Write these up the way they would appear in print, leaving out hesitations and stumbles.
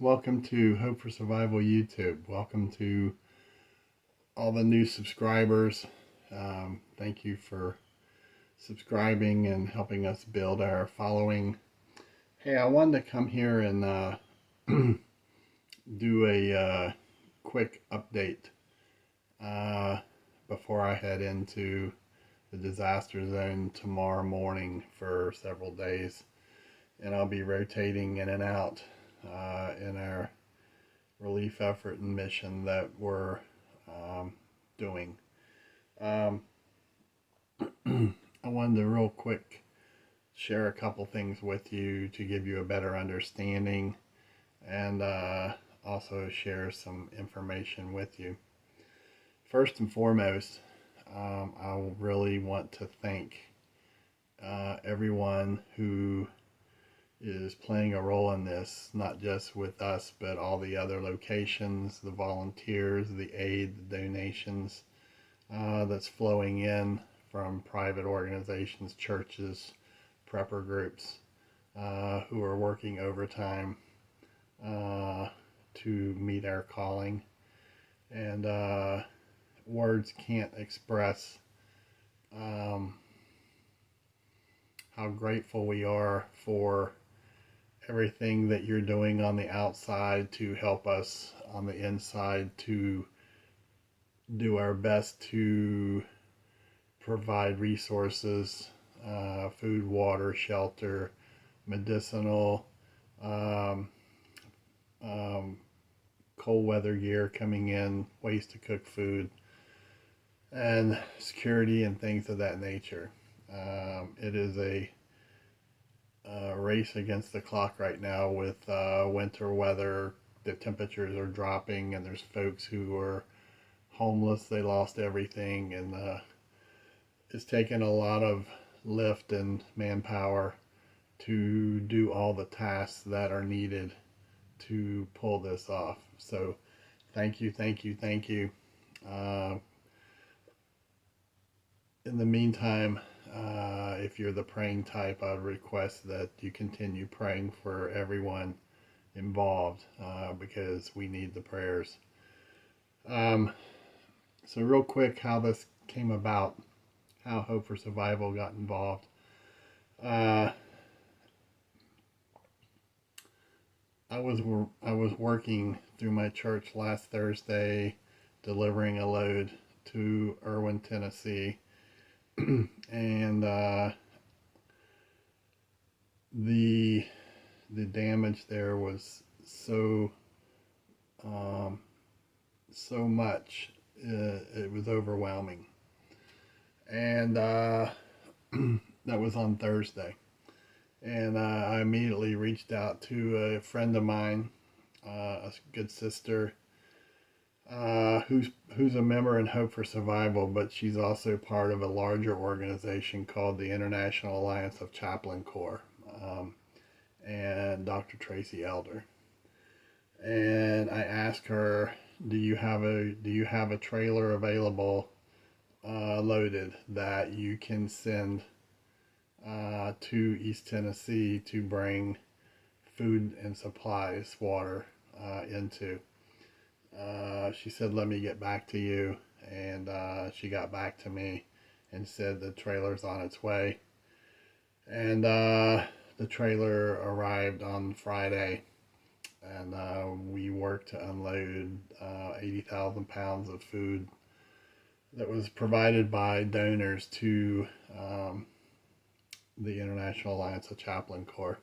welcome to Hope for Survival YouTube. Welcome to all the new subscribers. Thank you for subscribing and helping us build our following. Hey, I wanted to come here and do a quick update before I head into the disaster zone tomorrow morning for several days. And I'll be rotating in and out in our relief effort and mission that we're doing. I wanted to real quick share a couple things with you to give you a better understanding and also share some information with you. First and foremost, I really want to thank everyone who is playing a role in this, not just with us, but all the other locations, the volunteers, the aid, the donations that's flowing in from private organizations, churches, prepper groups who are working overtime to meet our calling. And words can't express how grateful we are for everything that you're doing on the outside to help us on the inside to do our best to provide resources, food, water, shelter, medicinal, cold weather gear coming in, ways to cook food, and security and things of that nature. It is a race against the clock right now with winter weather. The temperatures are dropping, and there's folks who are homeless. They lost everything, and it's taken a lot of lift and manpower to do all the tasks that are needed to pull this off. So thank you, thank you, thank you. In the meantime, if you're the praying type, I would request that you continue praying for everyone involved because we need the prayers. So real quick, how this came about, how Hope for Survival got involved. I was working through my church last Thursday, delivering a load to Irwin, Tennessee. And the damage there was so much, it was overwhelming. And that was on Thursday. And I immediately reached out to a friend of mine, a good sister, who's a member in Hope for Survival, but she's also part of a larger organization called the International Alliance of Chaplain Corps, and Dr. Tracy Elder. And I asked her, do you have a trailer available, loaded, that you can send to East Tennessee to bring food and supplies, water into? She said, let me get back to you. And she got back to me and said the trailer's on its way. And the trailer arrived on Friday. And we worked to unload 80,000 pounds of food that was provided by donors to the International Alliance of Chaplain Corps.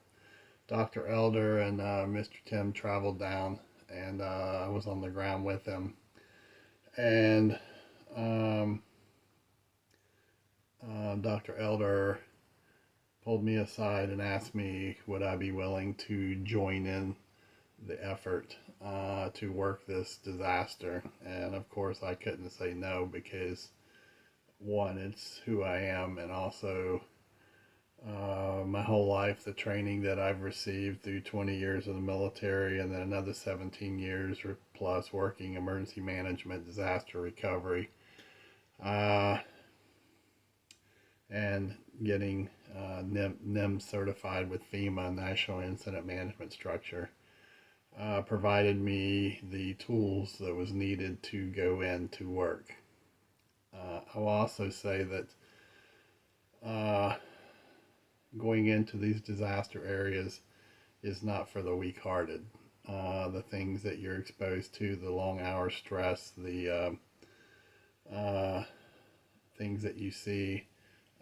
Dr. Elder and Mr. Tim traveled down, and I was on the ground with them. And Dr. Elder pulled me aside and asked me, would I be willing to join in the effort to work this disaster? And of course I couldn't say no, because one, it's who I am, and also my whole life, the training that I've received through 20 years of the military, and then another 17 years or plus working emergency management, disaster recovery, and getting NIM certified with FEMA, National Incident Management Structure. provided me the tools that was needed to go into work. I will also say that uh, going into these disaster areas is not for the weak-hearted. The things that you're exposed to, the long hour stress, the things that you see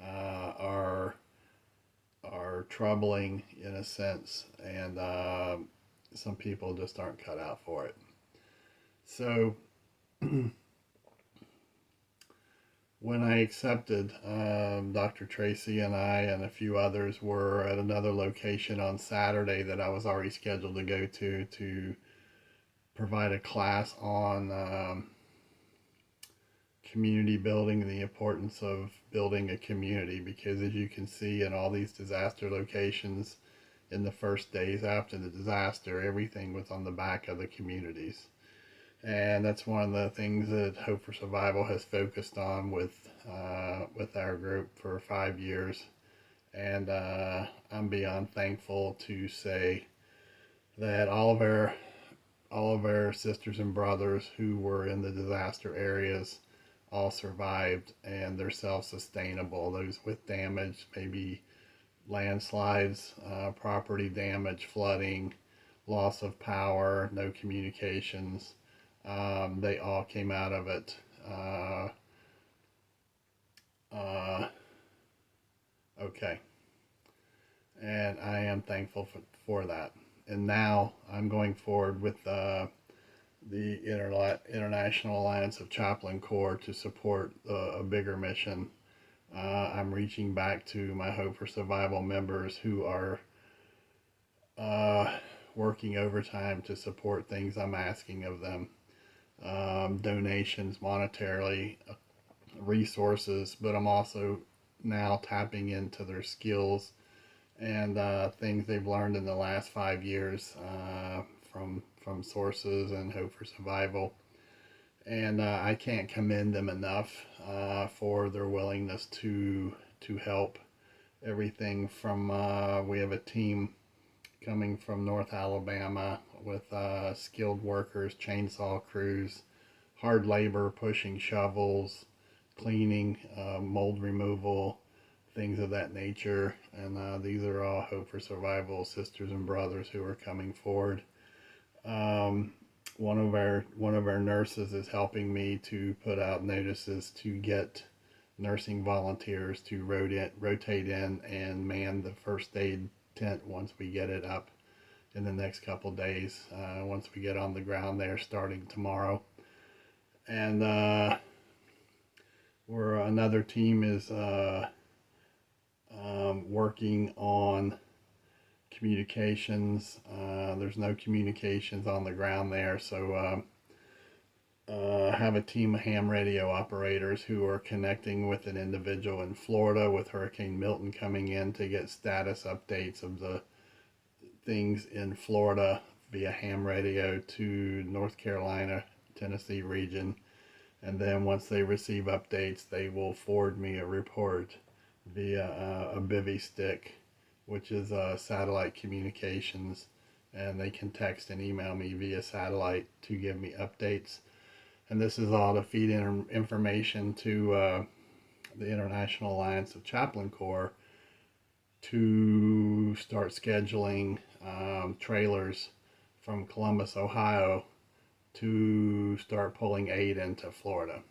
are troubling in a sense, and some people just aren't cut out for it. So when I accepted, Dr. Tracy and I and a few others were at another location on Saturday that I was already scheduled to go to provide a class on community building and the importance of building a community, because as you can see in all these disaster locations, in the first days after the disaster, everything was on the back of the communities. And that's one of the things that Hope for Survival has focused on with our group for 5 years. And I'm beyond thankful to say that all of our sisters and brothers who were in the disaster areas all survived, and they're self-sustainable. Those with damage, maybe landslides, property damage, flooding, loss of power, no communications. They all came out of it okay. And I am thankful for that. And now I'm going forward with the International Alliance of Chaplain Corps to support a bigger mission. I'm reaching back to my Hope for Survival members who are working overtime to support things I'm asking of them. Donations monetarily, resources, but I'm also now tapping into their skills and things they've learned in the last 5 years from sources and Hope for Survival. And I can't commend them enough for their willingness to help. Everything from we have a team coming from North Alabama with skilled workers, chainsaw crews, hard labor, pushing shovels, cleaning, mold removal, things of that nature. And these are all Hope for Survival sisters and brothers who are coming forward. One of our nurses is helping me to put out notices to get nursing volunteers to rotate in and man the first aid tent once we get it up in the next couple days. Once we get on the ground there, starting tomorrow. And another team is working on communications. There's no communications on the ground there, so have a team of ham radio operators who are connecting with an individual in Florida with Hurricane Milton coming in to get status updates of the things in Florida via ham radio to North Carolina, Tennessee region. And then once they receive updates, they will forward me a report via a bivy stick, which is satellite communications, and they can text and email me via satellite to give me updates. And this is all to feed information to the International Alliance of Chaplain Corps to start scheduling trailers from Columbus, Ohio, to start pulling aid into Florida.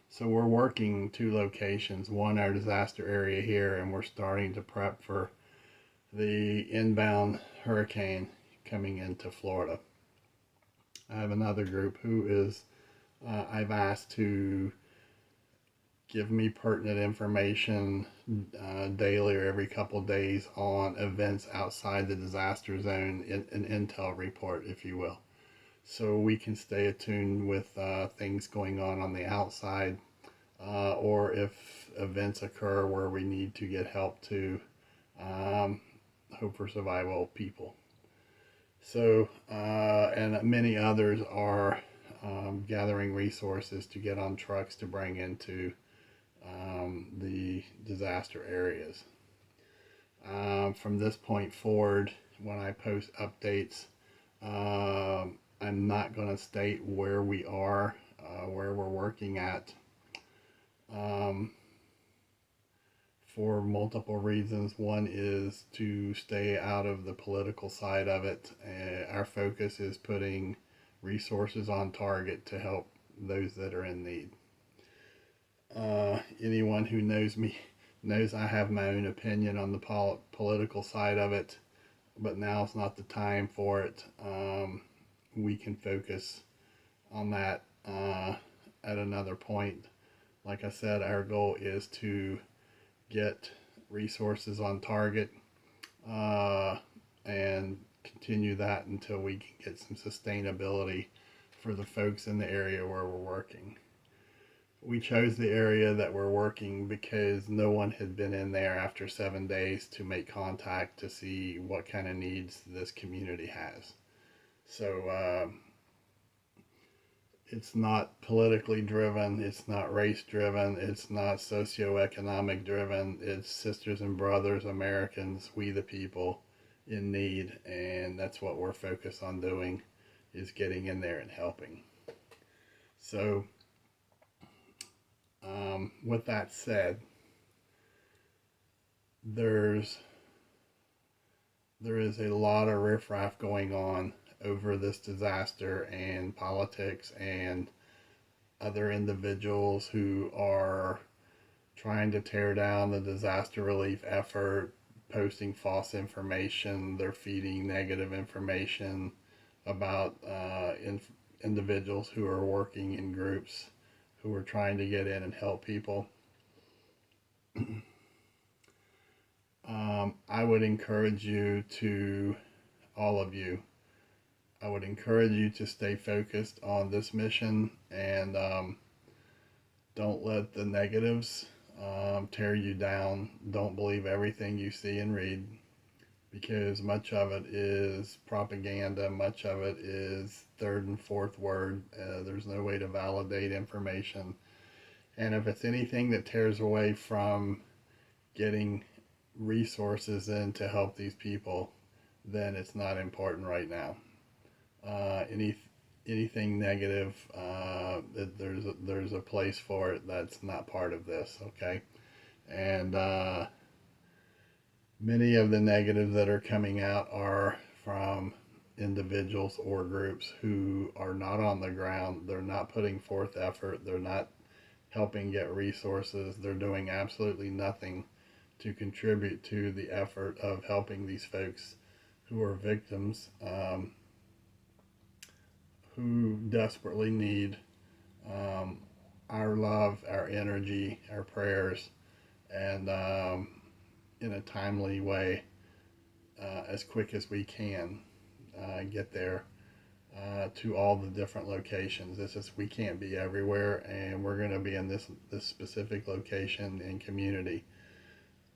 So we're working 2 locations, one our disaster area here, and we're starting to prep for the inbound hurricane coming into Florida. I have another group who is I've asked to give me pertinent information daily or every couple of days on events outside the disaster zone, an intel report, if you will, so we can stay attuned with things going on the outside, or if events occur where we need to get help to Hope for Survival people. So, and many others are gathering resources to get on trucks to bring into the disaster areas. From this point forward, when I post updates, I'm not going to state where we are, where we're working at, um, for multiple reasons. One is to stay out of the political side of it. Our focus is putting resources on target to help those that are in need. Anyone who knows me knows I have my own opinion on the political side of it, but now's not the time for it. We can focus on that at another point. Like I said, our goal is to get resources on target uh, and continue that until we can get some sustainability for the folks in the area where we're working. We chose the area that we're working because no one had been in there after 7 days to make contact to see what kind of needs this community has. So it's not politically driven, it's not race driven, it's not socioeconomic driven. It's sisters and brothers, Americans, we the people in need, and that's what we're focused on doing, is getting in there and helping. So with that said, there is a lot of riffraff going on over this disaster, and politics and other individuals who are trying to tear down the disaster relief effort, posting false information. They're feeding negative information about individuals who are working in groups who are trying to get in and help people. I would encourage you to, all of you, I would encourage you to stay focused on this mission, and don't let the negatives tear you down. Don't believe everything you see and read, because much of it is propaganda, much of it is third and fourth word. There's no way to validate information. And if it's anything that tears away from getting resources in to help these people, then it's not important right now. Anything negative, there's a place for it. That's not part of this, okay? And many of the negatives that are coming out are from individuals or groups who are not on the ground. They're not putting forth effort. They're not helping get resources. They're doing absolutely nothing to contribute to the effort of helping these folks who are victims, who desperately need our love, our energy, our prayers, and in a timely way, as quick as we can, get there to all the different locations. We can't be everywhere, and we're going to be in this specific location and community.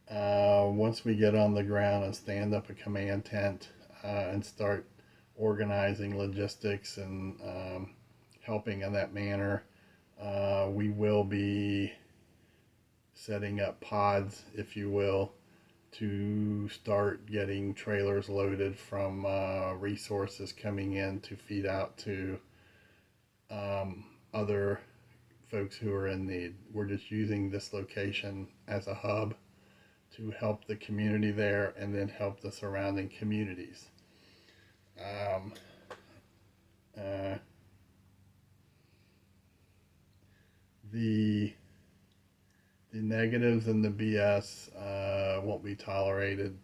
Once we get on the ground and stand up a command tent and start organizing logistics and helping in that manner, we will be setting up pods, if you will, to start getting trailers loaded from resources coming in to feed out to other folks who are in need. We're just using this location as a hub to help the community there and then help the surrounding communities. The negatives and the BS won't be tolerated,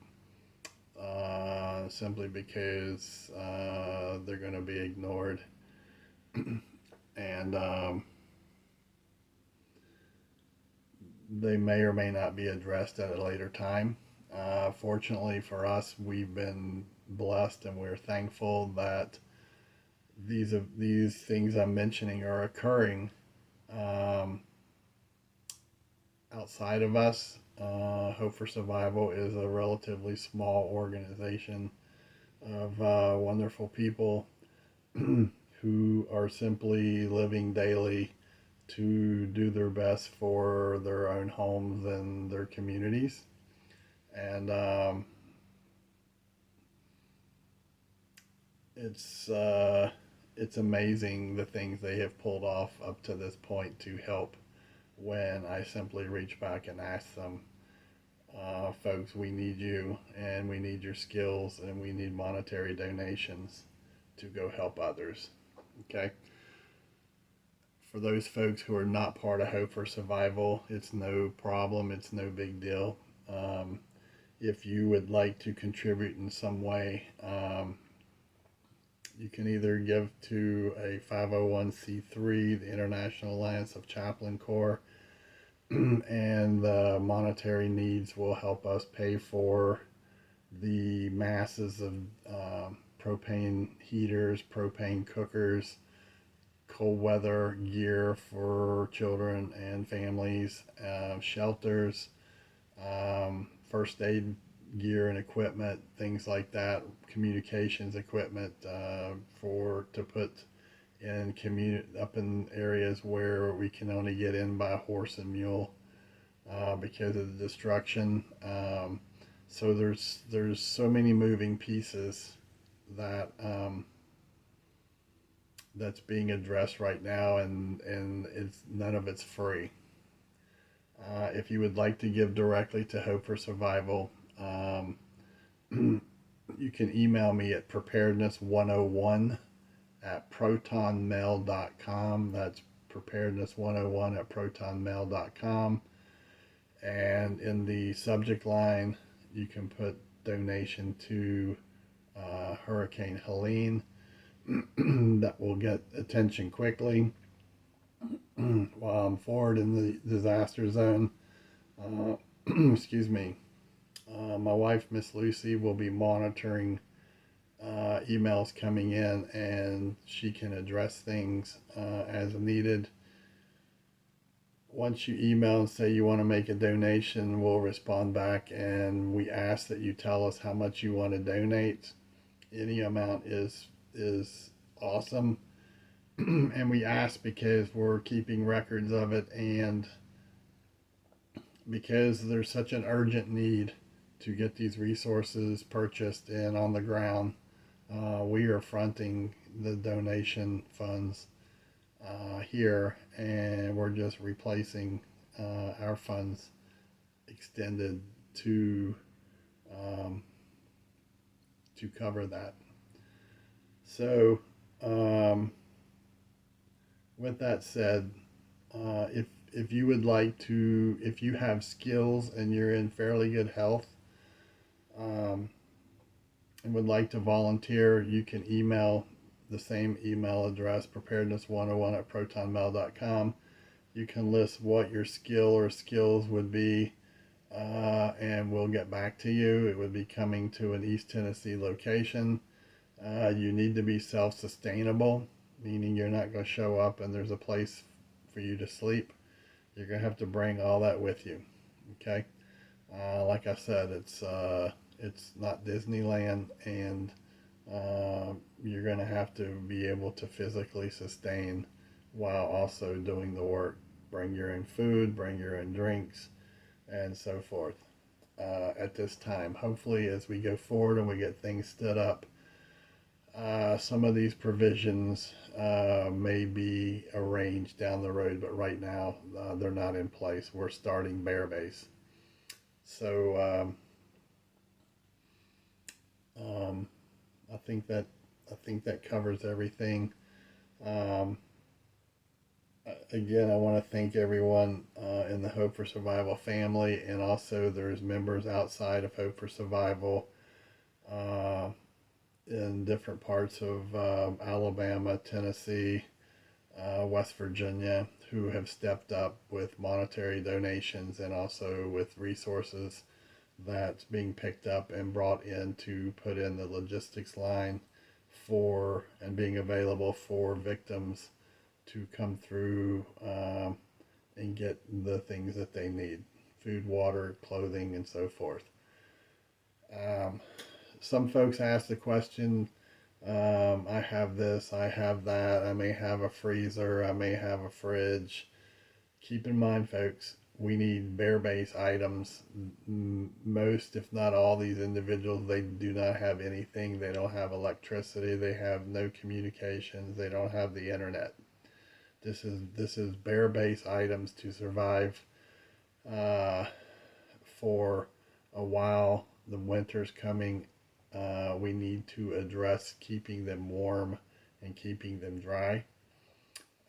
simply because they're going to be ignored. And they may or may not be addressed at a later time. Fortunately for us, we've been blessed, and we're thankful that these things I'm mentioning are occurring outside of us. Hope for Survival is a relatively small organization of wonderful people who are simply living daily to do their best for their own homes and their communities. And it's it's amazing the things they have pulled off up to this point to help when I simply reach back and ask them, folks, we need you and we need your skills and we need monetary donations to go help others. Okay. For those folks who are not part of Hope for Survival, it's no problem, it's no big deal. If you would like to contribute in some way, you can either give to a 501c3, the International Alliance of Chaplain Corps, and the monetary needs will help us pay for the masses of propane heaters, propane cookers, cold weather gear for children and families, shelters, first aid gear and equipment, things like that, communications equipment for to put in up in areas where we can only get in by horse and mule because of the destruction. So there's so many moving pieces that that's being addressed right now, and it's none of it's free. If you would like to give directly to Hope for Survival, you can email me at preparedness101 at protonmail.com. That's preparedness101 at protonmail.com. And in the subject line, you can put donation to Hurricane Helene. That will get attention quickly while I'm forward in the disaster zone. Excuse me. My wife, Miss Lucy, will be monitoring emails coming in, and she can address things as needed. Once you email and say you want to make a donation, we'll respond back, and we ask that you tell us how much you want to donate. Any amount is awesome. And we ask because we're keeping records of it, and because there's such an urgent need to get these resources purchased and on the ground, we are fronting the donation funds here, and we're just replacing our funds extended to cover that. So with that said, if you would like to, if you have skills and you're in fairly good health, and would like to volunteer, you can email the same email address, preparedness101 at protonmail.com. You can list what your skill or skills would be, and we'll get back to you. It would be coming to an East Tennessee location. You need to be self-sustainable, meaning you're not going to show up and there's a place for you to sleep. You're going to have to bring all that with you. Okay? Like I said, it's not Disneyland, and you're going to have to be able to physically sustain while also doing the work. Bring your own food, bring your own drinks, and so forth at this time. Hopefully, as we go forward and we get things stood up, some of these provisions may be arranged down the road, but right now they're not in place. We're starting bare base. So I think that covers everything. Again, I want to thank everyone in the Hope for Survival family, and also there's members outside of Hope for Survival in different parts of Alabama, Tennessee, West Virginia, who have stepped up with monetary donations and also with resources that's being picked up and brought in to put in the logistics line for and being available for victims to come through and get the things that they need: food, water, clothing, and so forth. Some folks ask the question, I have this, I have that, I may have a freezer, I may have a fridge. Keep in mind, folks, we need bare base items. Most, if not all, these individuals, they do not have anything. They don't have electricity. They have no communications. They don't have the internet. This is bare base items to survive for a while. The winter's coming. We need to address keeping them warm and keeping them dry,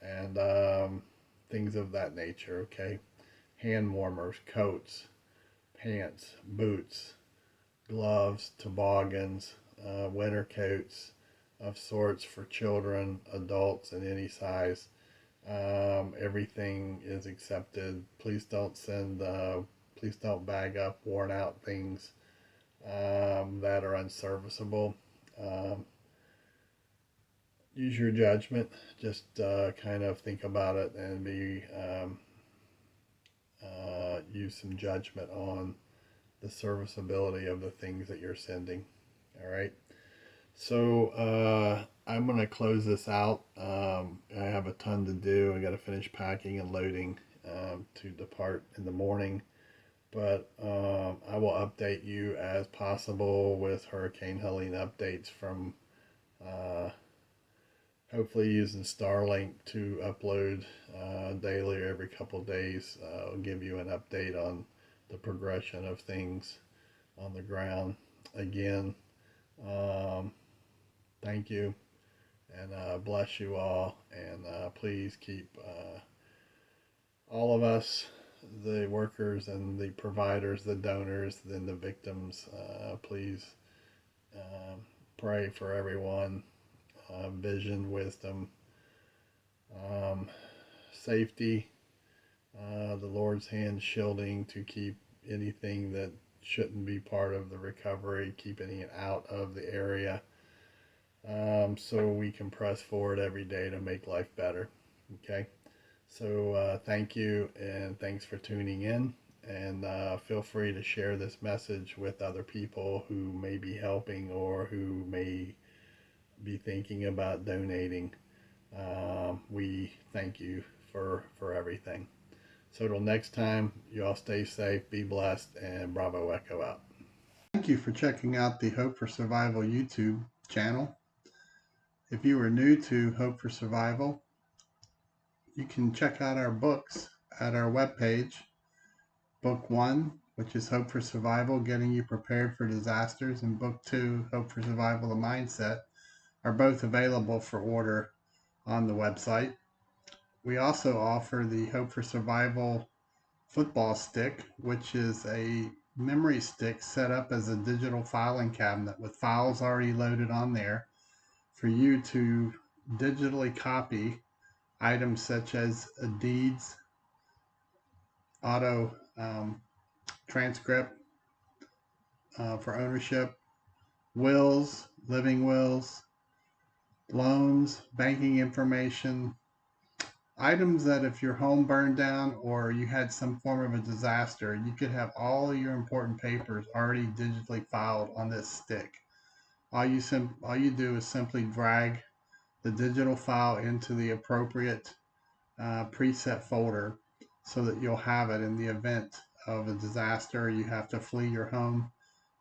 and things of that nature. Okay, hand warmers, coats, pants, boots, gloves, toboggans, winter coats of sorts for children, adults, and any size. Everything is accepted. Please don't bag up worn out things that are unserviceable. Um, Use your judgment. Just kind of think about it and use some judgment on the serviceability of the things that you're sending. All right. So I'm going to close this out. I have a ton to do. I got to finish packing and loading to depart in the morning. But I will update you as possible with Hurricane Helene updates from hopefully using Starlink to upload daily or every couple of days. I'll give you an update on the progression of things on the ground. Again, thank you, and bless you all. And please keep all of us, the workers and the providers, the donors, then the victims, please pray for everyone. Vision, wisdom, safety, the Lord's hand shielding to keep anything that shouldn't be part of the recovery, keeping it out of the area, so we can press forward every day to make life better. Okay, so thank you, and thanks for tuning in, and feel free to share this message with other people who may be helping or who may be thinking about donating. We thank you for everything. So till next time, you all stay safe, be blessed, and Bravo Echo out. Thank you for checking out the Hope for Survival YouTube channel. If you are new to Hope for Survival, you can check out our books at our webpage. Book 1, which is Hope for Survival, Getting You Prepared for Disasters, and Book 2, Hope for Survival, The Mindset, are both available for order on the website. We also offer the Hope for Survival football stick, which is a memory stick set up as a digital filing cabinet with files already loaded on there for you to digitally copy items such as deeds, auto transcript for ownership, wills, living wills, loans, banking information, items that if your home burned down or you had some form of a disaster, you could have all your important papers already digitally filed on this stick. All you do is simply drag the digital file into the appropriate preset folder so that you'll have it in the event of a disaster. You have to flee your home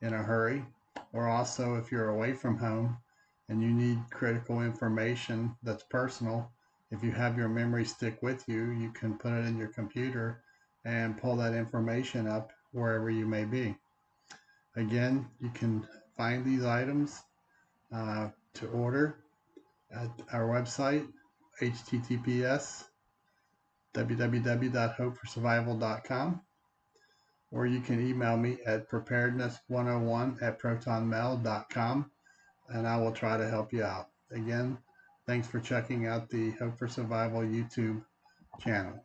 in a hurry, or also if you're away from home and you need critical information that's personal, if you have your memory stick with you, you can put it in your computer and pull that information up wherever you may be. Again, you can find these items to order at our website, https www.hopeforsurvival.com, or you can email me at preparedness101@protonmail.com, and I will try to help you out. Again, thanks for checking out the Hope for Survival YouTube channel.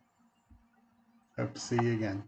Hope to see you again.